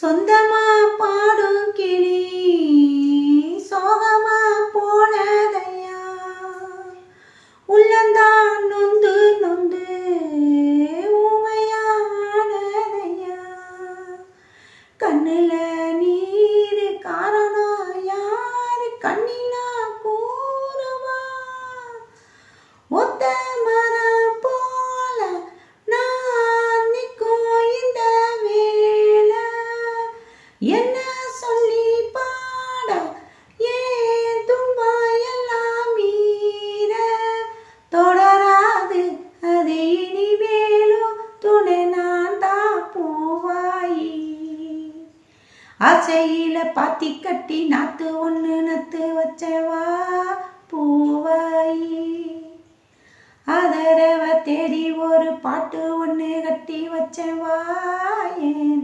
சொந்தமா பாடும் கிளி சோகமா போனதையா, உள்ளந்தான் நொந்து நொந்து ஊமையானதையா, கண்ணுல நீர் காரணம் யாரு கண்ணினா கூறுவா, ஒத்த மரம் போல நான் நிற்கும் இந்த வேளை, என்ன சொல்லி பாட ஏன் துன்பம் எல்லாம் மீற, தொடராது அது இனிமேலும் துணை நான் தான் பூவாயி, ஆசையில பாத்தி கட்டி நாத்து ஒண்ணு நத்து வச்சவா பூவாயி, ஆதரவ தேடி ஒரு பாட்டு ஒண்ணு கட்டி வச்சவா ஏன்